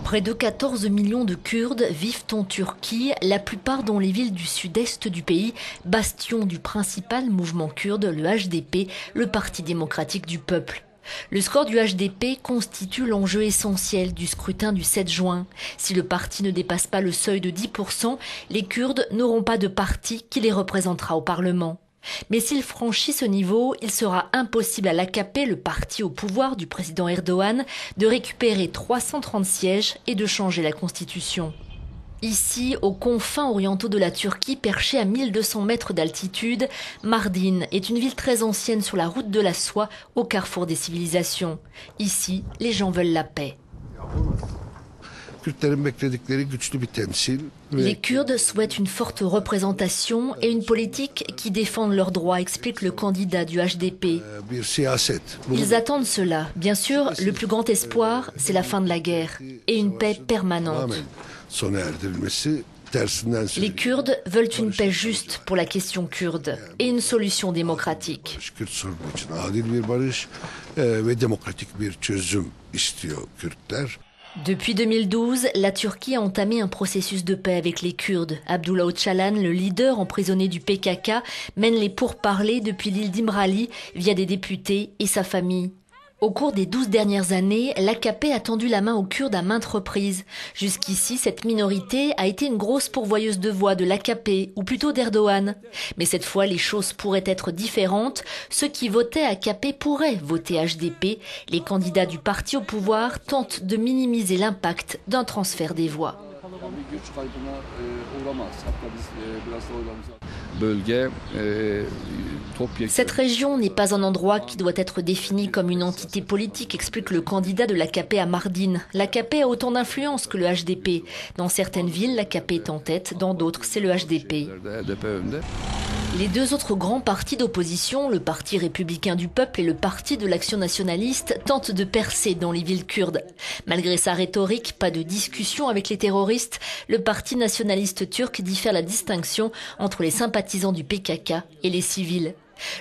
Près de 14 millions de Kurdes vivent en Turquie, la plupart dans les villes du sud-est du pays, bastion du principal mouvement kurde, le HDP, le Parti démocratique du peuple. Le score du HDP constitue l'enjeu essentiel du scrutin du 7 juin. Si le parti ne dépasse pas le seuil de 10%, les Kurdes n'auront pas de parti qui les représentera au Parlement. Mais s'il franchit ce niveau, il sera impossible à l'AKP, le parti au pouvoir du président Erdogan, de récupérer 330 sièges et de changer la constitution. Ici, aux confins orientaux de la Turquie, perchée à 1200 mètres d'altitude, Mardin est une ville très ancienne sur la route de la soie, au carrefour des civilisations. Ici, les gens veulent la paix. Les Kurdes souhaitent une forte représentation et une politique qui défende leurs droits, explique le candidat du HDP. Ils attendent cela. Bien sûr, le plus grand espoir, c'est la fin de la guerre et une paix permanente. Les Kurdes veulent une paix juste pour la question kurde et une solution démocratique. Depuis 2012, la Turquie a entamé un processus de paix avec les Kurdes. Abdullah Öcalan, le leader emprisonné du PKK, mène les pourparlers depuis l'île d'Imrali via des députés et sa famille. Au cours des 12 dernières années, l'AKP a tendu la main aux Kurdes à maintes reprises. Jusqu'ici, cette minorité a été une grosse pourvoyeuse de voix de l'AKP, ou plutôt d'Erdogan. Mais cette fois, les choses pourraient être différentes. Ceux qui votaient AKP pourraient voter HDP. Les candidats du parti au pouvoir tentent de minimiser l'impact d'un transfert des voix. Cette région n'est pas un endroit qui doit être défini comme une entité politique, explique le candidat de l'AKP à Mardin. L'AKP a autant d'influence que le HDP. Dans certaines villes, l'AKP est en tête, dans d'autres, c'est le HDP. Les deux autres grands partis d'opposition, le Parti républicain du peuple et le Parti de l'action nationaliste, tentent de percer dans les villes kurdes. Malgré sa rhétorique, pas de discussion avec les terroristes, le Parti nationaliste turc dit faire la distinction entre les sympathisants du PKK et les civils.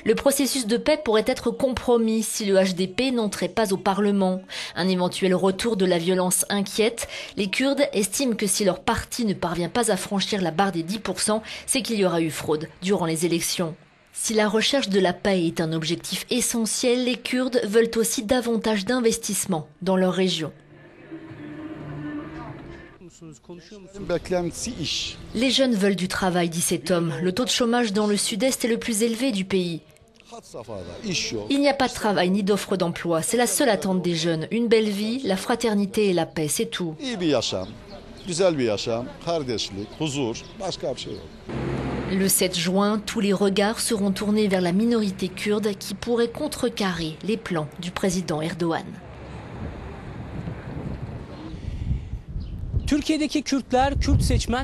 Le processus de paix pourrait être compromis si le HDP n'entrait pas au Parlement. Un éventuel retour de la violence inquiète. Les Kurdes estiment que si leur parti ne parvient pas à franchir la barre des 10%, c'est qu'il y aura eu fraude durant les élections. Si la recherche de la paix est un objectif essentiel, les Kurdes veulent aussi davantage d'investissement dans leur région. Les jeunes veulent du travail, dit cet homme. Le taux de chômage dans le sud-est est le plus élevé du pays. Il n'y a pas de travail ni d'offre d'emploi. C'est la seule attente des jeunes. Une belle vie, la fraternité et la paix, c'est tout. Le 7 juin, tous les regards seront tournés vers la minorité kurde qui pourrait contrecarrer les plans du président Erdogan.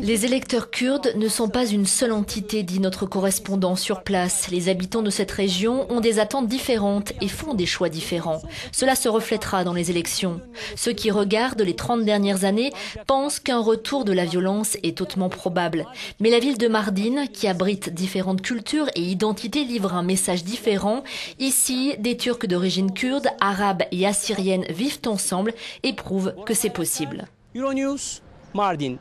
Les électeurs kurdes ne sont pas une seule entité, dit notre correspondant sur place. Les habitants de cette région ont des attentes différentes et font des choix différents. Cela se reflètera dans les élections. Ceux qui regardent les 30 dernières années pensent qu'un retour de la violence est hautement probable. Mais la ville de Mardin, qui abrite différentes cultures et identités, livre un message différent. Ici, des Turcs d'origine kurde, arabes et assyriennes vivent ensemble et prouvent que c'est possible. Euronews, Mardin.